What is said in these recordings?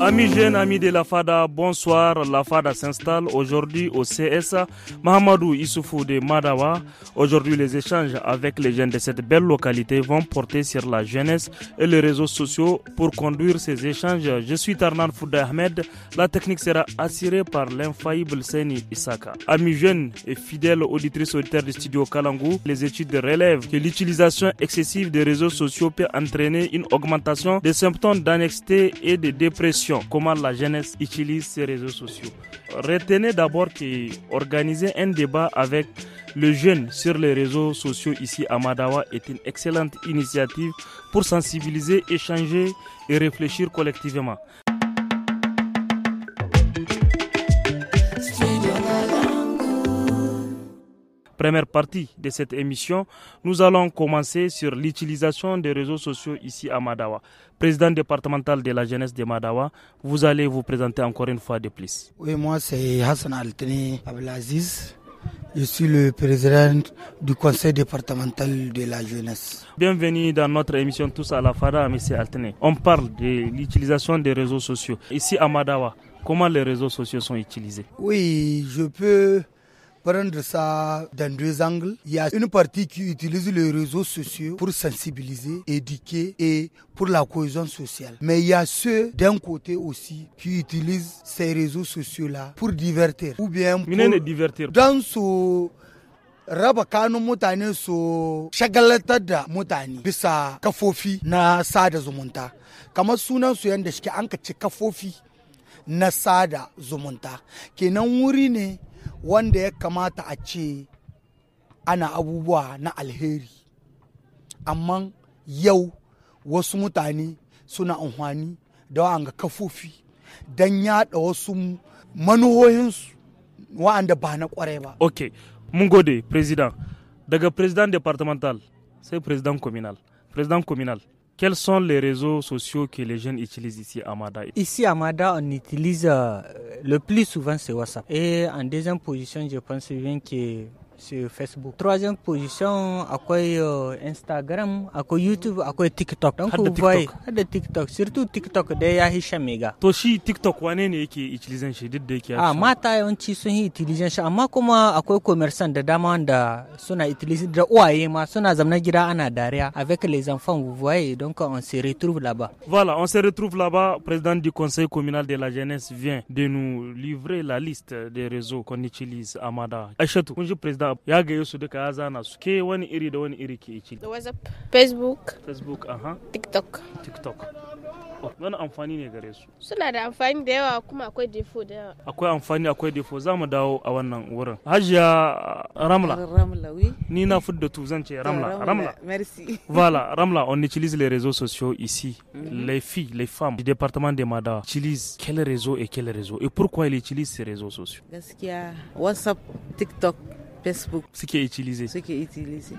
Amis jeunes, amis de la FADA, bonsoir. La FADA s'installe aujourd'hui au CS Mahamadou Issoufou de Madawa. Aujourd'hui, les échanges avec les jeunes de cette belle localité vont porter sur la jeunesse et les réseaux sociaux. Pour conduire ces échanges, je suis Tarnan Fouda Ahmed. La technique sera assurée par l'infaillible Seni Isaka. Amis jeunes et fidèles auditrices auditeurs du studio Kalangu, les études relèvent que l'utilisation excessive des réseaux sociaux peut entraîner une augmentation des symptômes d'anxiété et de dépression. Comment la jeunesse utilise ces réseaux sociaux. Retenez d'abord qu'organiser un débat avec le jeune sur les réseaux sociaux ici à Madawa est une excellente initiative pour sensibiliser, échanger et réfléchir collectivement. Première partie de cette émission, nous allons commencer sur l'utilisation des réseaux sociaux ici à Madawa. Président départemental de la jeunesse de Madawa, vous allez vous présenter encore une fois de plus. Oui, moi c'est Hassan Alteni Abdelaziz. Je suis le président du conseil départemental de la jeunesse. Bienvenue dans notre émission Tous à la Fada, M. Alteni. On parle de l'utilisation des réseaux sociaux. Ici à Madawa, comment les réseaux sociaux sont utilisés? Oui, je peux prendre ça dans deux angles. Il y a une partie qui utilise les réseaux sociaux pour sensibiliser, éduquer et pour la cohésion sociale. Mais il y a ceux d'un côté aussi qui utilisent ces réseaux sociaux-là pour divertir. Ou bien pour divertir. Dans ce raba kanun mutane su shagalatar da mutane bisa kafofi na sada zumunta. Kamar sunan su yanda shike an ka ce kafofi na sada zumunta. Kenan wuri ne wanda ya kamata a ce ana abubuwa na alheri, amma yau wasu mutane suna amfani da wa'anga kafofi don yada wasu manuhohinsu wa'anda ba na kwarai ba. Ok, mun gode président. Daga président départemental sai président communal. Président communal, quels sont les réseaux sociaux que les jeunes utilisent ici à Mada? Ici à Mada, on utilise le plus souvent c'est WhatsApp. Et en deuxième position, je pense bien que c'est Facebook. Troisième position, akwai Instagram, akwai YouTube, akwai TikTok. Donc vous voyez, de TikTok, surtout TikTok da ya hisha mega. To shi TikTok wane ne yake utilizan shi duk da yake? Mata yawanci sun yi utilizan shi, amma kuma akwai commerçant da dama wanda suna utilizan da uwaye ma suna zamna gida ana dariya avec les enfants, vous voyez, donc on se retrouve là-bas. Voilà, on se retrouve là-bas. Président du conseil communal de la jeunesse vient de nous livrer la liste des réseaux qu'on utilise à Mada. Aïchatou, bonjour président. Ya ga su duka ya zana su ke wani iri da wani iri ke ci. Da WhatsApp, Facebook, TikTok. Wani amfani ne gare su? Suna da amfani da yawa kuma akwai defo da yawa. Akwai amfani akwai defo, za mu dawo a wannan wurin. Hajiya Ramla. Ramla, oui. Ni na fudda tu zan ce Ramla. Merci. Voilà, Ramla, on utilise les réseaux sociaux ici. Les filles, les femmes du département de Mada utilisent quel réseau et pourquoi ils utilisent ces réseaux sociaux? Gaskiya WhatsApp, TikTok, Facebook suke utilize.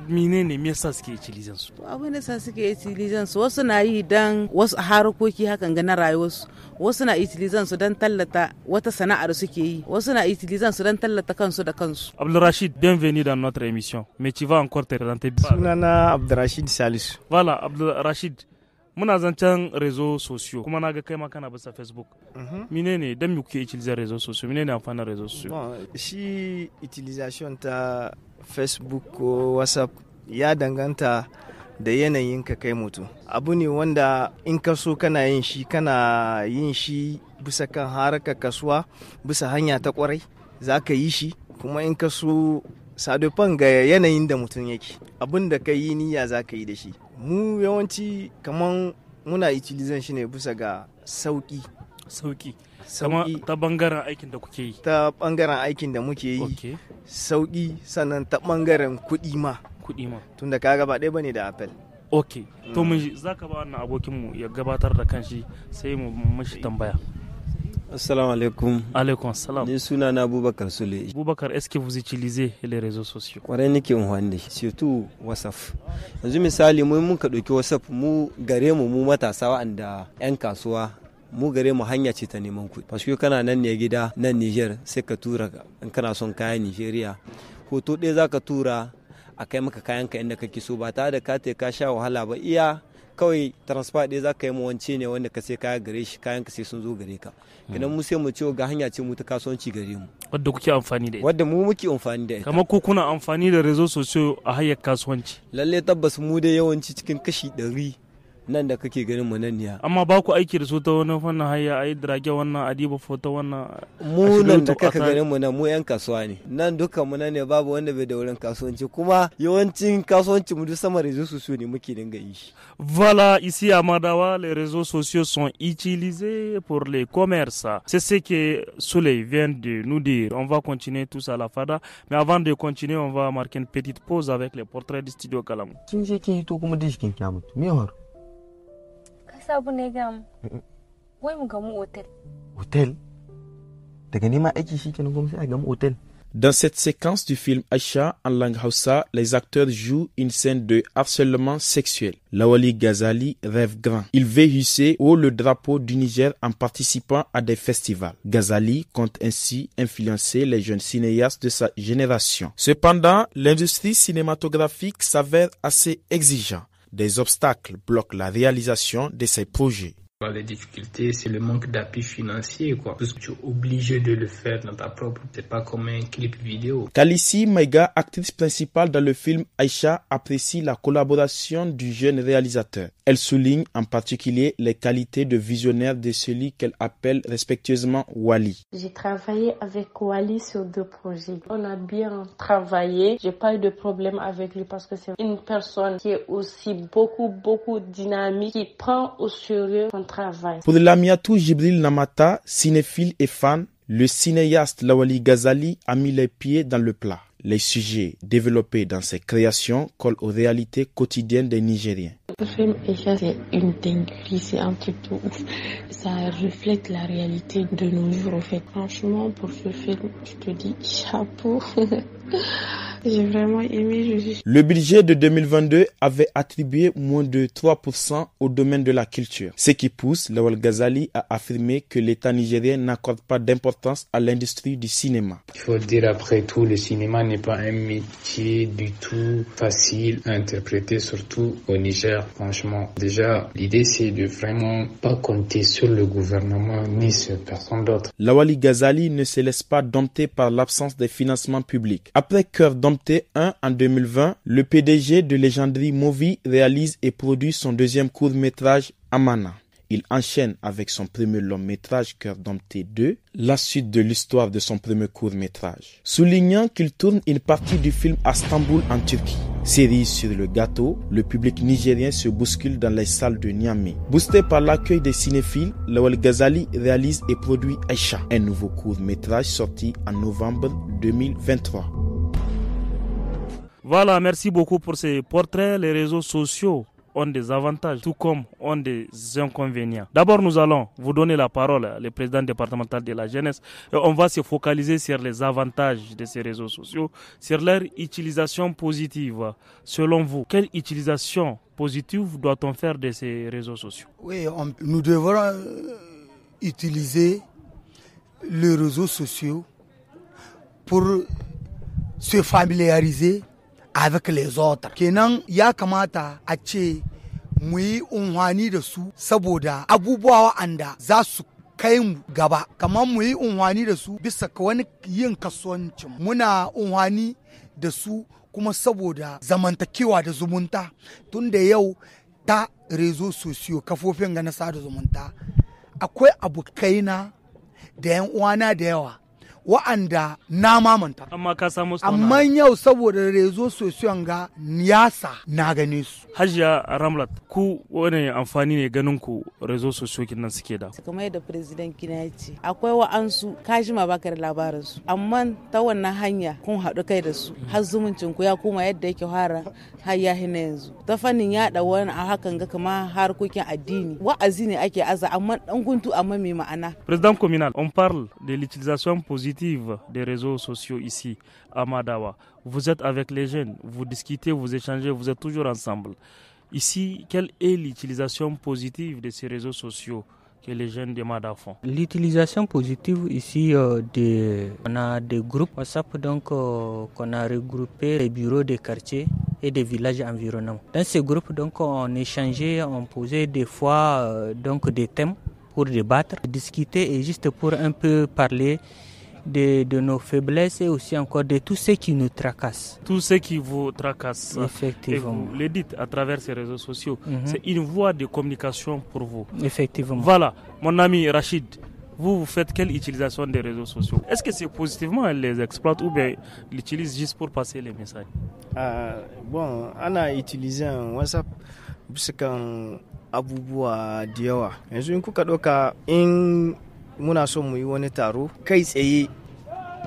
Menene me yasa suke utilize su? Abin da sa suke utilize su wasu na yi dan wasu harkoki hakan ga na rayuwarsu, wasu na utilize su dan tallata wata sana'ar suke yi, wasu na utilize su dan tallata kansu da kansu. Abdelrachid, bienvenue dans notre émission. Mais tu vas encore te présenter. Sunana Abdelrachid Salisu. Voilà, Abdelrachid. Muna zancen réseaux sociaux kuma na ga kai ma kana bisa Facebook. Menene dan me kuke utiliser réseaux sociaux? Menene amfanin réseaux sociaux? Shi utilisation ta Facebook ko WhatsApp ya danganta da yanayin ka kai mutum. Abu ne wanda in ka so kana yin shi bisa kan harkar kasuwa, bisa hanya ta kwarai za ka yi shi, kuma in ka so sadufan ga yanayin da mutum yake. Abin da ka yi niyya za ka yi da shi. Mu yawanci kaman muna utilizan shi ne bisa ga sauki. Sama ta bangaren aikin da kuke yi? Ta bangaren aikin da muke yi. Okay. Sauki, sannan ta bangaren kuɗi ma. Tunda kaga ba ɗaya bane da Apple. Ok, to mun za ka ba wannan abokinmu ya gabatar da kanshi sai mu mashi tambaya. Assalamu alaikum. Alaikum salam. Ni suna na Abubakar Sule. Abubakar, est-ce que vous utilisez les réseaux sociaux? Kwarai nake amfani da shi, surtout WhatsApp. Yanzu misali mun ka dauki WhatsApp mu gare mu matasa wa'anda 'yan kasuwa mu gare mu hanya ce ta neman kuɗi. Parce que kana nan ne gida nan Niger sai ka tura in kana son kayan Nigeria. Hoto ɗaya za ka tura a kai maka kayanka inda kake so ba tare da ka sha wahala ba, iya kawai transfer ɗaya za ka yi wance ne wanda ka sai kaya gare shi kayan ka sai sun zo gare ka kenan mu sai mu ce ga hanya ce mu ta kasuwanci gare mu wadda kuke amfani da ita wadda mu muke amfani da ita kamar ku kuna amfani da rezo sosai a hayar kasuwanci lalle tabbas mu da yawanci cikin kashi 100 nan da kake ganin mu nan ne amma ba ku aiki da su ta wani fannin hayya ayi drage wannan adiba foto wannan mu nan da kake ganin mu nan mu yan kasuwa ne nan dukkan mu nan ne babu wanda bai da wurin kasuwanci kuma yawancin kasuwanci mu duk sama réseaux sociaux ne muke dinga yi. Voilà, ici à Madawa les réseaux sociaux sont utilisés pour les commerces. C'est ce que Souley vient de nous dire. On va continuer tous à la fada, mais avant de continuer on va marquer une petite pause avec les portraits du studio Kalam. Kin je kin hito kuma dishin kya mutu me har sabu ne gam wai mu gamu hotel daga nema aiki shikenan kuma sai a gamu hotel. Dans cette séquence du film Aïcha en langue Hausa, les acteurs jouent une scène de harcèlement sexuel. Lawali Ghazali rêve grand. Il veut hisser haut le drapeau du Niger en participant à des festivals. Ghazali compte ainsi influencer les jeunes cinéastes de sa génération. Cependant, l'industrie cinématographique s'avère assez exigeante. Des obstacles bloquent la réalisation de ces projets. Les difficultés, c'est le manque d'appui financier, parce que tu es obligé de le faire dans ta propre, c'est pas comme un clip vidéo. Kalissi Maïga, actrice principale dans le film Aïcha, apprécie la collaboration du jeune réalisateur. Elle souligne en particulier les qualités de visionnaire de celui qu'elle appelle respectueusement Wali. J'ai travaillé avec Wali sur 2 projets. On a bien travaillé. J'ai pas eu de problème avec lui parce que c'est une personne qui est aussi beaucoup dynamique, qui prend au sérieux son travail. Pour Lamiatou Jibril Namata, cinéphile et fan, le cinéaste Lawali Ghazali a mis les pieds dans le plat. Les sujets développés dans ses créations collent aux réalités quotidiennes des Nigériens. Le film Aïcha, c'est une dinguerie, c'est un truc de ouf. Ça reflète la réalité de nos jours, en fait. Franchement, pour ce film, je te dis chapeau. J'ai vraiment aimé. Le budget de 2022 avait attribué moins de 3% au domaine de la culture, ce qui pousse Lawal Ghazali à affirmer que l'État nigérien n'accorde pas d'importance à l'industrie du cinéma. Il faut dire après tout, le cinéma n'est pas un métier du tout facile à interpréter, surtout au Niger. Franchement, déjà, l'idée c'est de vraiment pas compter sur le gouvernement ni sur personne d'autre. Lawali Ghazali ne se laisse pas dompter par l'absence des financements publics. Après Cœur Dompté 1 en 2020, le PDG de Legendary Movie réalise et produit son 2e court-métrage Amana. Il enchaîne avec son premier long-métrage Cœur Dompté 2, la suite de l'histoire de son premier court-métrage. Soulignant qu'il tourne une partie du film à Istanbul en Turquie. Cerise sur le gâteau, le public nigérien se bouscule dans les salles de Niamey. Boosté par l'accueil des cinéphiles, Lawal Ghazali réalise et produit Aïcha, un nouveau court-métrage sorti en novembre 2023. Voilà, merci beaucoup pour ces portraits. Les réseaux sociaux ont des avantages, tout comme ont des inconvénients. D'abord, nous allons vous donner la parole, le président départemental de la jeunesse, et on va se focaliser sur les avantages de ces réseaux sociaux, sur leur utilisation positive. Selon vous, quelle utilisation positive doit-on faire de ces réseaux sociaux? Oui, nous devons utiliser les réseaux sociaux pour se familiariser avec les autres. Kenan ya kamata a ce mu yi unhwani da su saboda abubuwa wa'anda za su kai mu gaba, kamar mu yi unhwani da su bisa wani yin kasuwancin, muna unhwani da su kuma saboda zamantakewa da zumunta, tunda yau ta rezo sosiyo kafofin ga na sada zumunta akwai abokaina da yan uwana da yawa wa'anda na mamanta, amma ka samu amma yau saboda rezo sosiyon ga niyasa na gane su. Hajiya Ramlat, ku wani amfani ne ganin ku rezo sosiyo nan suke da? Kamar yadda president kina ya ce, akwai wa'ansu kajima baka da labarin su, amma ta wannan hanya kun haɗu kai da su har zumuncin ku ya koma yadda yake fara har ya hina yanzu. Ta fannin yaɗa wani a hakan ga kamar harkokin addini, wa'azi ne ake aza amma dan guntu amma mai ma'ana. Président communal, on parle de l'utilisation positive des réseaux sociaux ici à Madawa. Vous êtes avec les jeunes, vous discutez, vous échangez, vous êtes toujours ensemble. Ici, quelle est l'utilisation positive de ces réseaux sociaux que les jeunes de Madawa font? L'utilisation positive ici, on a des groupes WhatsApp donc qu'on a regroupé les bureaux des quartiers et des villages environnants. Dans ces groupes, donc, on échangeait, on posait des fois donc des thèmes pour débattre, discuter et juste pour un peu parler de nos faiblesses et aussi encore de tout ce qui nous tracasse. Tout ce qui vous tracasse. Effectivement. Et vous le dites à travers ces réseaux sociaux. C'est une voie de communication pour vous. Effectivement. Voilà, mon ami Rachid, vous faites quelle utilisation des réseaux sociaux? Est-ce que c'est positivement elle les exploite ou bien l'utilise juste pour passer les messages? Bon, on a utilisé un WhatsApp bisa kan abubuwa da yawa. Yanzu in kuka ɗauka in muna so mu yi wani taro kai tsaye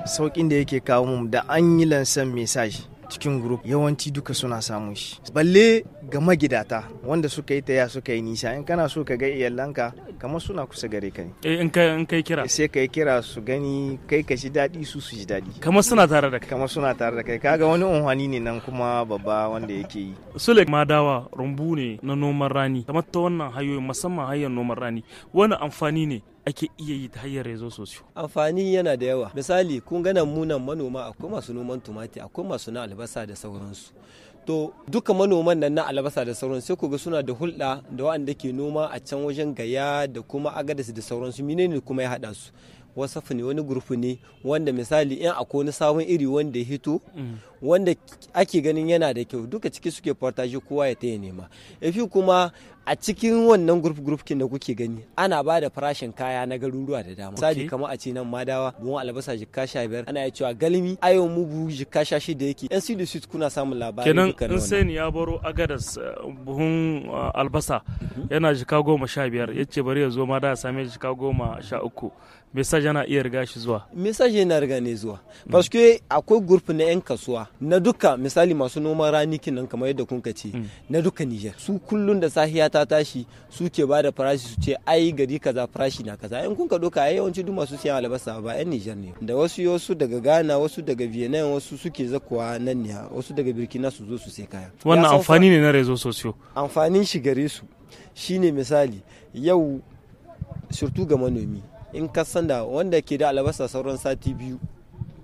saukin da yake kawo mu da an yi lansan message cikin group yawanci duka suna samun shi, balle ga magidata wanda suka yi taya suka yi nisa. In kana so ka ga iyalanka kamar suna kusa gare ka ne, in kai kira sai kai kira su gani kai ka ji daɗi su ji daɗi, kamar suna tare da kai, kamar suna tare da kai. Kaga wani unhwani ne nan kuma babba wanda yake yi. Sule Madawa rumbu ne na noman rani, kamar ta wannan hayoyi musamman hayar noman rani, wani amfani ne ake iya yi ta hanyar rezo sosiyo? Amfani yana da yawa. Misali kun gana munan manoma akwai masu noman tumati, akwai masu na albasa da sauransu. To duka manoman nan na albasa da sauransu sai ku ga suna da hulɗa da waɗanda ke noma a can wajen Gaya da kuma Agadez da sauransu. Menene kuma ya haɗa su? WhatsApp ne, wani group ne wanda misali in akwai wani sabon iri wanda ya hito wanda ake ganin yana da kyau, duka ciki suke partage, kowa ya taya nema. Yafi kuma a cikin wannan group kin da kuke gani ana ba da farashin kaya na garuruwa da dama. Misali kamar a ce nan Madawa buhun albasa jikka 15, ana cewa galmi ayo mu buhu jikka 16 yake. Yan su da su kuna samun labari duka nan. Kenan in sai ya baro Agadas buhun albasa yana jikka 15, yace bari ya zo ma da same jikka 13. Message yana iya riga shi zuwa. Message yana riga ne zuwa. Parce que akwai group na 'yan kasuwa na duka misali masu noman rani kinan kamar yadda kun ce na duka Niger. Su kullun da sahiya ta tashi suke ba da farashi su ce ai gari kaza farashi na kaza. In kun ka doka ai yawanci duk masu siyan albasa ba 'yan Niger ne. Da wasu daga Ghana, wasu daga Vietnam, wasu suke zakuwa nan ne, wasu daga Burkina su zo su sai kaya. Wannan amfani ne na rezo sosiyo. Amfanin shi gare su shine misali yau surtu ga manomi. In ka san da wanda ke da albasa sauran sati 2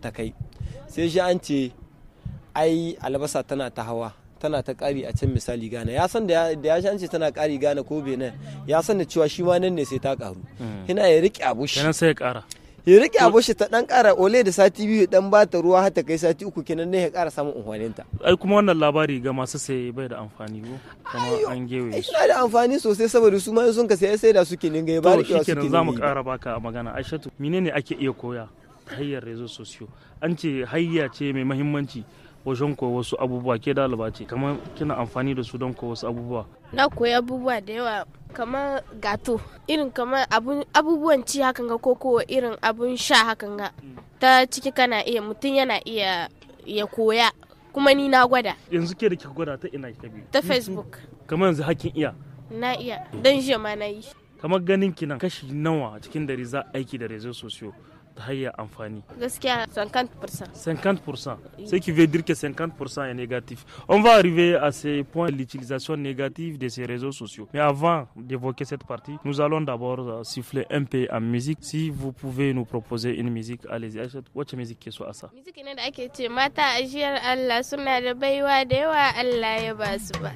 ta kai, sai shi an ce ai albasa tana ta hawa, tana ta ƙari a can misali Ghana, ya san da ya shi an ce tana ƙari Ghana ko Benin, ya san da cewa shi ma nan ne sai ta ƙaru. Hina ya riƙe abu shi, kenan sai ya ƙara, ya riƙe abu shi ta ɗan ƙara ole da sati 2 ɗan ba ta ruwa har ta kai sati 3, kenan ne ya ƙara samun unhwaninta. Ai kuma wannan labari ga masu saye bai da amfani ko kuma an gewe su. Yana da amfani sosai saboda su ma sun ka sai da suke ne ga ba da suke ne. Za mu ƙara baka magana. Aishatu, menene ake iya koya hayyar rezo sosiyo? An ce hayya ce mai muhimmanci wajen ko wasu abubuwa, ke daliba ce kamar kina amfani da su don ko wasu abubuwa? Na koyi abubuwa da yawa kamar gato, irin kamar abubuwan ci hakan ga koko irin abun sha hakan ga ta ciki kana iya mutum yana iya ya koya, kuma ni na gwada. Yanzu ke da kika gwada ta ina kika bi? Ta Facebook. Kamar yanzu hakin iya? Na iya, don jiya ma na yi. Kamar ganin kinan kashi nawa cikin dare za aiki da rezo sosiyo ta hanyar amfani? Gaskiya 50%. 50%. Ce qui veut dire que 50% est négatif. On va arriver à ces points de l'utilisation négative de ces réseaux sociaux. Mais avant d'évoquer cette partie, nous allons d'abord siffler un peu en musique. Si vous pouvez nous proposer une musique, allez-y. Wacce musique ke so a sa? Musique ne da ake ce mata ajiyar Allah suna da baiwa da yawa Allah ya ba su ba.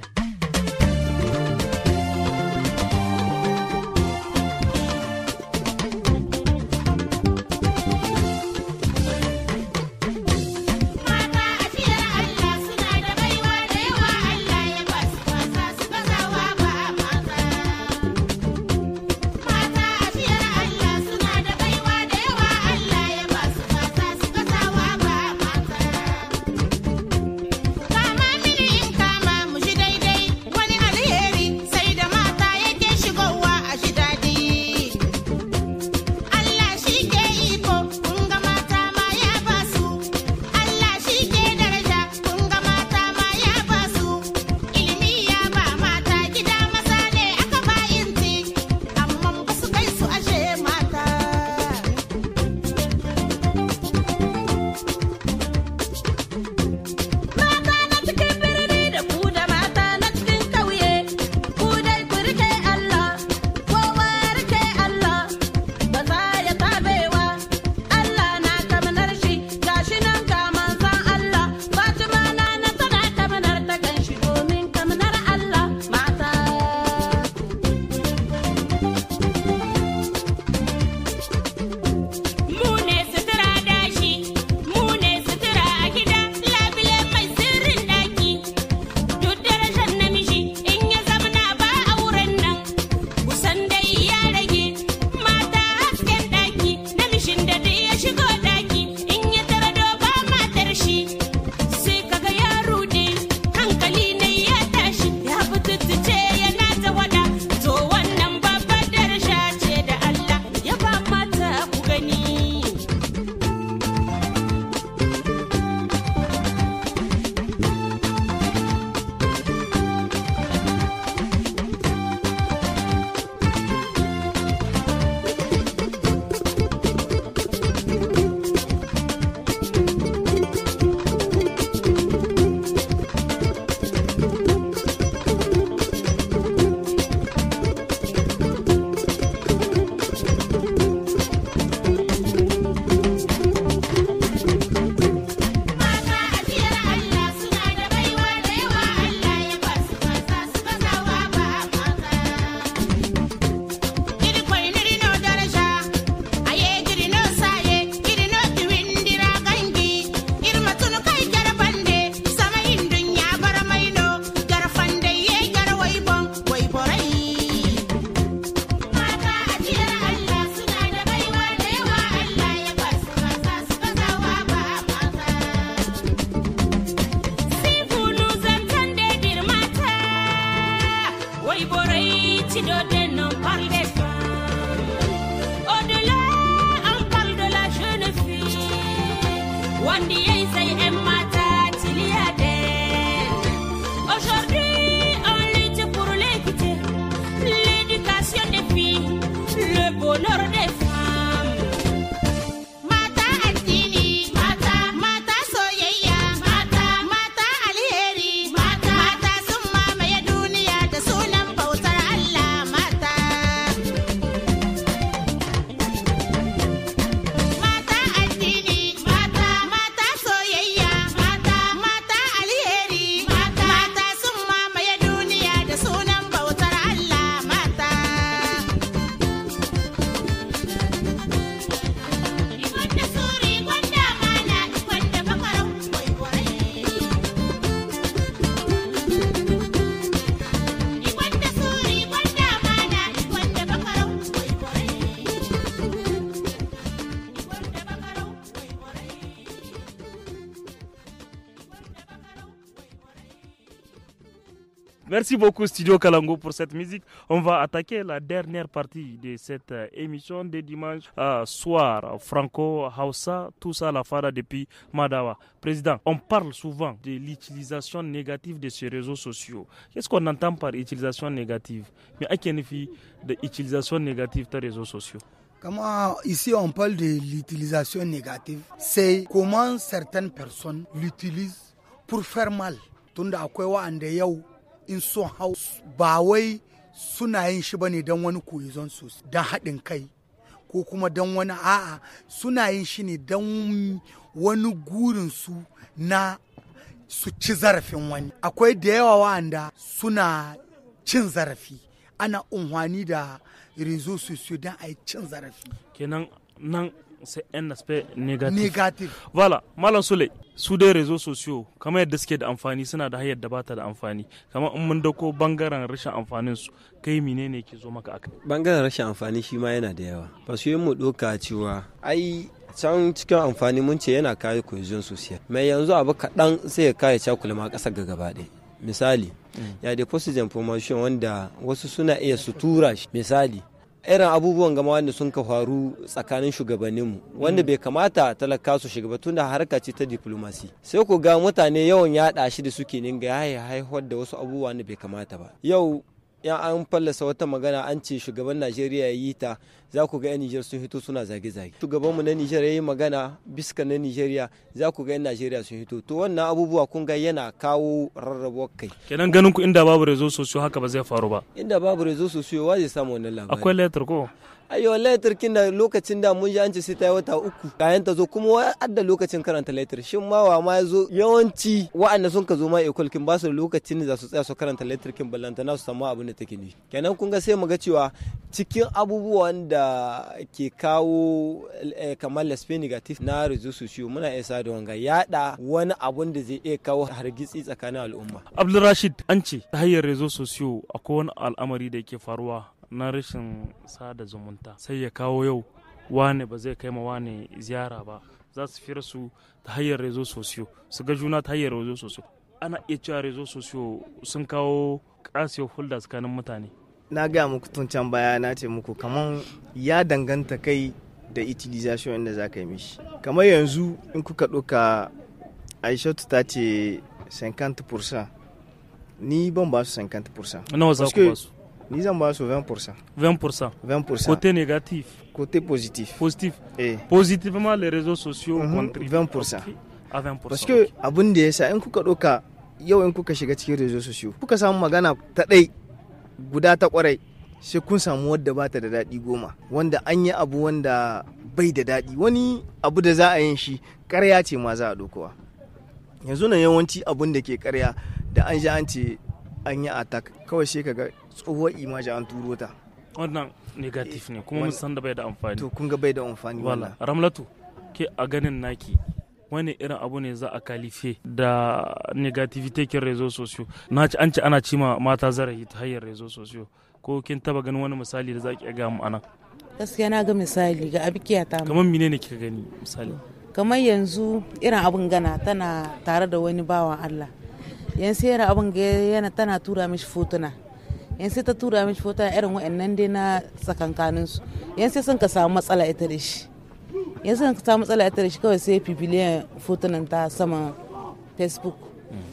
Kama mini in kama mu shi daidai. Merci beaucoup Studio Kalango pour cette musique. On va attaquer la dernière partie de cette émission de dimanche soir. Franco, Hausa, tout ça la fada depuis Madawa. Président, on parle souvent de l'utilisation négative de ces réseaux sociaux. Qu'est-ce qu'on entend par utilisation négative? Mais à quelle fille de l'utilisation négative des réseaux sociaux? Comment ici on parle de l'utilisation négative, c'est comment certaines personnes l'utilisent pour faire mal. Tunda akwai wa'anda yau in son hau ba wai suna yin shi bane don wani koyon su don haɗin kai ko kuma don wani a'a suna yin shi ne don wani gurin su na su ci zarafin wani. Akwai da yawa wa'anda suna cin zarafi, ana unhwani da réseaux sociaux dans ay cin zarafi. Kenan nan c'est un aspect négatif. Voilà, Malam Sule, su dai réseaux sociaux kamar yadda suke da amfani suna da hayar da bata da amfani. Kamar in mun dauko bangaren rashin amfanin su, kai menene ke zo maka akai? Bangaren rashin amfani shi ma yana da yawa. Ba su yi mu doka cewa ai can cikin amfani mun ce yana kawo cohesion social. Mai yanzu abu kaɗan sai ya kawo cakulma ƙasar ga gaba ɗaya. Misali, ya deposit information wanda wasu suna iya su tura shi. Misali, irin abubuwan gama wanda sun ka faru tsakanin shugabanninmu wanda bai kamata talaka su shiga ba tunda harka ce ta diplomasi. Sai ku ga mutane yawan yaɗa shi da suke ninga ya haifar da wasu abubuwa wanda bai kamata ba. Yau yan an fallasa wata magana an ce shugaban Najeriya ya yi ta, za ku ga 'yan Nijar sun hito suna zage-zage. Shugabanmu na Nijar ya yi magana biska na Nijeriya, za ku ga 'yan Najeriya sun hito. To wannan abubuwa kun ga yana kawo rarrabuwar kai. Kenan ganin ku inda babu rezo sosiyo haka ba zai faru ba. Inda babu rezo sosiyo wa zai samu wannan labari. Akwai letter ko? Ayo letter kin da lokacin da mun ji an ce sai ta yi wata 3 kayan ta zo kuma wa adda lokacin karanta letter shin ma wa ma yazo yawanci wa'anda sun ka zo ma ekol kin ba su lokacin da za su tsaya su karanta letter kin ballanta na su samu abin da take ni. Kenan kun ga sai mu ga cewa cikin abubuwan da ke kawo kamar lesbian negative na rezo sosiyo muna isa da wanga yada wani abun da zai iya kawo hargitsi tsakanin al'umma. Abdulrashid an ce ta hanyar rezo sosiyo akwai wani al'amari da yake faruwa na rashin sada zumunta sai ya kawo yau wane ba zai kai ma wane ziyara ba, za su fira su ta hanyar rezo sosiyo su ga juna ta hanyar rezo sosiyo. Ana iya cewa rezo sosiyo sun kawo kasiyar hulɗa tsakanin mutane. Na gaya muku tun can baya na ce muku kaman ya danganta kai da utilization inda za ka yi mishi. Kamar yanzu in kuka ɗauka Aishatu ta ce 50%, ni ban ba su 50%. Nawa za ku ba su? Ni zan ba su 20%. 20%. Côté négatif. Côté positif. Positif. Eh. Positivement, les réseaux sociaux contribuent 20%. Okay. À 20%. Parce que abin da yasa in kuka ɗauka yau in kuka shiga cikin réseaux sociaux kuka samu magana ta ɗai guda ta ƙwarai sai kun samu wadda ba ta da daɗi 10 wanda an yi abu wanda bai da daɗi, wani abu da za a yin shi ƙarya ce ma za a ɗaukowa. Yanzu nan yawanci abun da ke ƙarya da an ji an ce an yi attack kawai sai kaga tsohuwar imaji an turo ta. Wannan negatif ne kuma mun san da bai da amfani. To kun ga bai da amfani wala. Ramlatu ke a ganin naki wani irin abu ne za a kalife da negativity kin rezo sosiyo? Na ci an ci ana cima mata zarafi ta hanyar rezo sosiyo, ko kin taba ganin wani misali da za ki ga mu anan? Gaskiya na ga misali ga abikiya ta. Kamar menene kika gani misali? Kamar yanzu irin abun gana tana tare da wani bawan Allah. Yan sai irin abun yana tana tura mishi fotuna. yanzu sai ta tura mishi foto irin wa'annan dai na tsakankanin su, yanzu sai sun ka samu matsala ita da shi, yanzu sun ka samu matsala ita da shi kawai sai bibiliyan fotunan ta sama Facebook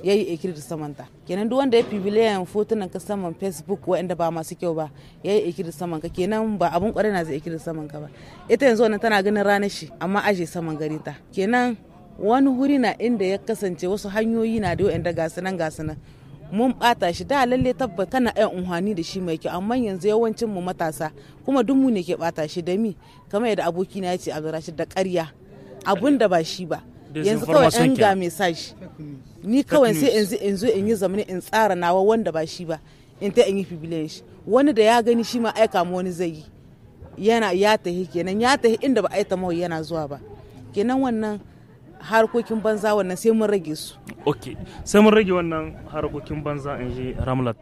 ya yi ikiri da samanta. Kenan duk wanda ya bibiliyan fotunan ka saman Facebook waɗanda ba masu kyau ba ya yi ikiri da saman ka, kenan ba abun kwarai na zai ikiri da saman ka ba. Ita yanzu wannan tana ganin ranar shi amma aje saman gari ta, kenan wani wuri na inda ya kasance wasu hanyoyi na da waɗanda gasu nan mun bata shi da lalle tabbata kana yan unhani da shi mai kyau, amma yanzu yawancin mu matasa kuma duk mu ne ke bata shi da mi kamar yadda aboki na yace a shi da ƙarya abun da ba shi ba. Yanzu kawai an ga message ni kawai sai in zo in yi zamani in tsara nawa wanda ba shi ba in ta in yi fibilen shi, wani da ya gani shi ma aika ma wani zai yi, yana ya tahi kenan ya tahi inda ba aita mawa yana zuwa ba, kenan wannan harkokin banza wannan sai mun rage su. Ok, sai mun rage wannan harkokin banza in ji Ramlat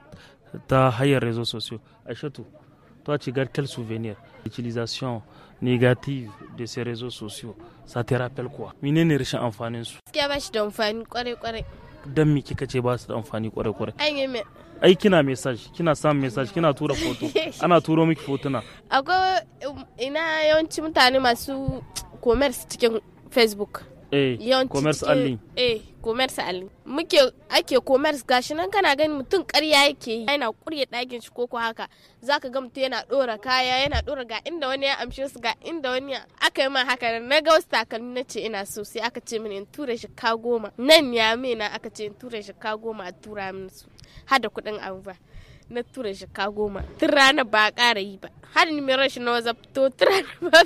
ta hanyar réseaux sociaux. Aïchatou, toi tu gardes quel souvenir? L'utilisation négative de ces réseaux sociaux, ça te rappelle quoi? Menene rashin amfanin su? Gaskiya ba shi da amfani kwarai. Dan me kika ce ba su da amfani kwarai? Ai kina message, kina samun message, kina tura foto, ana turo miki fotuna. Akwai ina yawanci mutane masu commerce cikin Facebook. Commerce en ligne. Commerce en ligne. Ake commerce gashi nan kana gani mutum ƙarya yake yi. Yana kurye ɗakin shi koko haka. Zaka ga mutum yana ɗora kaya, yana ɗora ga inda wani ya amshe su ga inda wani aka yi ma haka. Na ga wasu takalmi na ce ina so sai aka ce mini in tura shi ka 10. Nan ya na aka ce in tura shi ka 10 a tura min su. Hada kuɗin abu ba. Na tura shi ka 10. Tun rana ba ƙara yi ba. Har nimeron shi na WhatsApp to tun rana ba.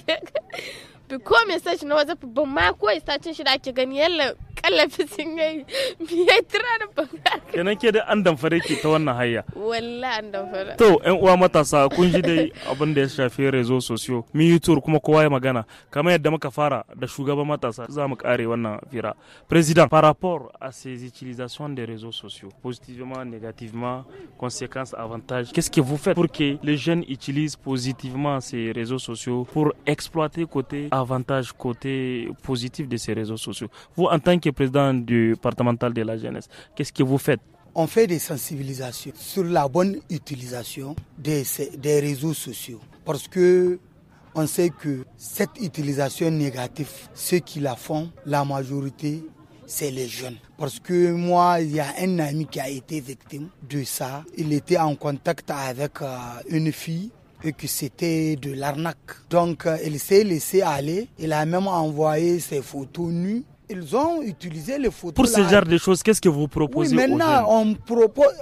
Ko message na WhatsApp ban ma ko istacin shi da ake gani yalla kallafi sun yi biye tura da bangare. Kenan ke da an damfare ki ta wannan hayya. Wallahi an damfare. To ƴan uwa matasa kun ji dai abin da ya shafi réseaux sociaux. Mun yi tour kuma kowa ya magana. Kamar yadda muka fara da shugaban matasa za mu kare wannan fira. Président, par rapport à ces utilisations des réseaux sociaux, positivement, négativement, conséquences, avantages, qu'est-ce que vous faites pour que les jeunes utilisent positivement ces réseaux sociaux pour exploiter côté avantage, côté positif de ces réseaux sociaux? Vous, en tant que président du départemental de la jeunesse, qu'est-ce que vous faites? On fait des sensibilisations sur la bonne utilisation des réseaux sociaux. Parce que on sait que cette utilisation négative, ceux qui la font, la majorité, c'est les jeunes. Parce que moi, il y a un ami qui a été victime de ça. Il était en contact avec une fille et que c'était de l'arnaque. Donc, il s'est laissé aller. Il a même envoyé ses photos nues. Ils ont utilisé les photos. Pour ce genre de choses, qu'est-ce que vous proposez? Oui, maintenant,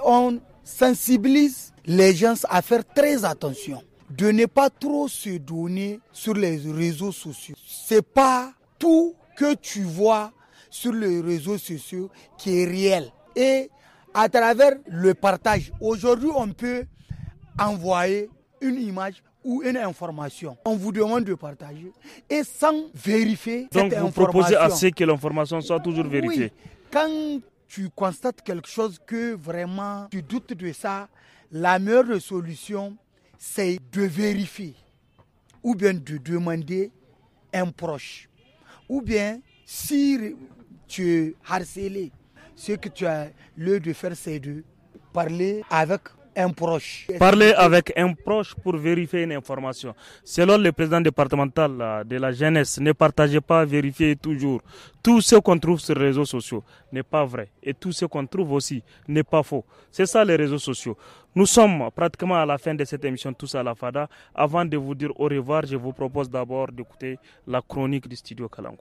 on sensibilise les gens à faire très attention. De ne pas trop se donner sur les réseaux sociaux. C'est pas tout que tu vois sur les réseaux sociaux qui est réel. Et à travers le partage, aujourd'hui, on peut envoyer une image ou une information. On vous demande de partager et sans vérifier cette information. Donc vous proposez à ce que l'information soit toujours vérifiée. Oui. Quand tu constates quelque chose que vraiment tu doutes de ça, la meilleure solution, c'est de vérifier ou bien de demander un proche. Ou bien si tu es harcelé, ce que tu as lieu de faire, c'est de parler avec un proche. Parler avec un proche pour vérifier une information. Selon le président départemental de la jeunesse, ne partagez pas, vérifiez toujours. Tout ce qu'on trouve sur les réseaux sociaux n'est pas vrai. Et tout ce qu'on trouve aussi n'est pas faux. C'est ça les réseaux sociaux. Nous sommes pratiquement à la fin de cette émission Tous à la Fada. Avant de vous dire au revoir, je vous propose d'abord d'écouter la chronique du studio Kalangu.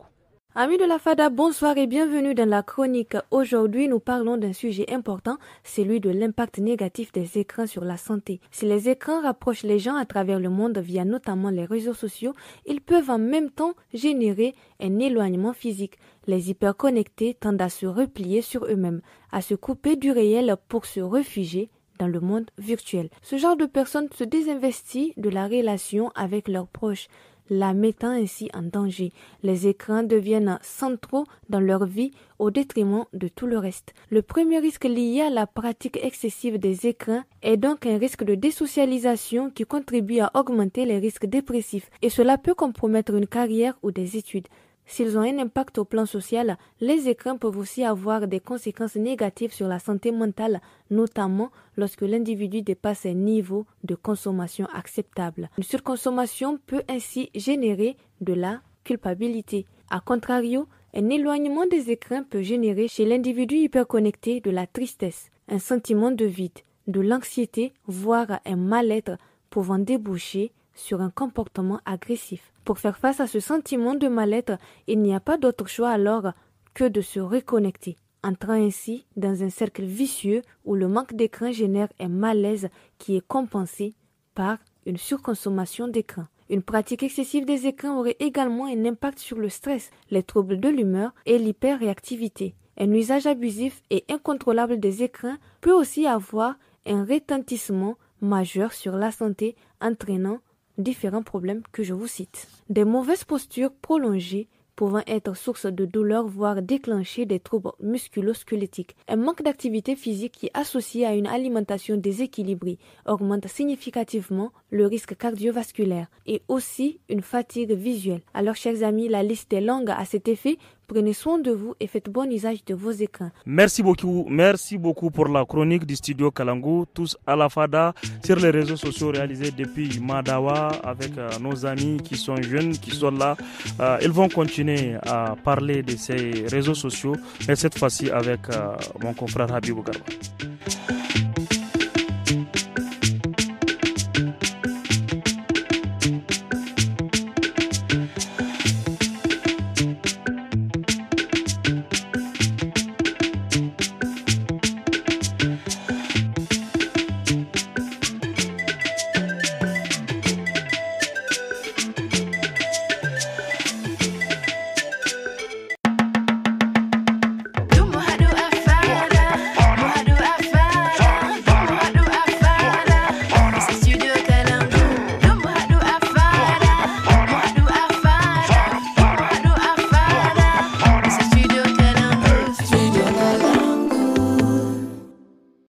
Amis de la Fada, bonsoir et bienvenue dans la chronique. Aujourd'hui, nous parlons d'un sujet important, celui de l'impact négatif des écrans sur la santé. Si les écrans rapprochent les gens à travers le monde via notamment les réseaux sociaux, ils peuvent en même temps générer un éloignement physique. Les hyperconnectés tendent à se replier sur eux-mêmes, à se couper du réel pour se réfugier dans le monde virtuel. Ce genre de personnes se désinvestit de la relation avec leurs proches, la mettant ainsi en danger. Les écrans deviennent centraux dans leur vie au détriment de tout le reste. Le premier risque lié à la pratique excessive des écrans est donc un risque de désocialisation qui contribue à augmenter les risques dépressifs et cela peut compromettre une carrière ou des études. S'ils ont un impact au plan social, les écrans peuvent aussi avoir des conséquences négatives sur la santé mentale, notamment lorsque l'individu dépasse un niveau de consommation acceptable. Une surconsommation peut ainsi générer de la culpabilité. A contrario, un éloignement des écrans peut générer chez l'individu hyperconnecté de la tristesse, un sentiment de vide, de l'anxiété, voire un mal-être pouvant déboucher sur un comportement agressif. Pour faire face à ce sentiment de mal-être, il n'y a pas d'autre choix alors que de se reconnecter, entrant ainsi dans un cercle vicieux où le manque d'écran génère un malaise qui est compensé par une surconsommation d'écran. Une pratique excessive des écrans aurait également un impact sur le stress, les troubles de l'humeur et l'hyperréactivité. Un usage abusif et incontrôlable des écrans peut aussi avoir un retentissement majeur sur la santé, entraînant différents problèmes que je vous cite. Des mauvaises postures prolongées pouvant être source de douleur, voire déclencher des troubles musculo-squelettiques. Un manque d'activité physique qui est associé à une alimentation déséquilibrée augmente significativement le risque cardiovasculaire et aussi une fatigue visuelle. Alors chers amis, la liste est longue à cet effet. Prenez soin de vous et faites bon usage de vos écrans. Merci beaucoup pour la chronique du studio Kalangu, tous à la fada sur les réseaux sociaux réalisés depuis Madawa avec nos amis qui sont jeunes, qui sont là. Ils vont continuer à parler de ces réseaux sociaux, mais cette fois-ci avec mon confrère Habibou Garba.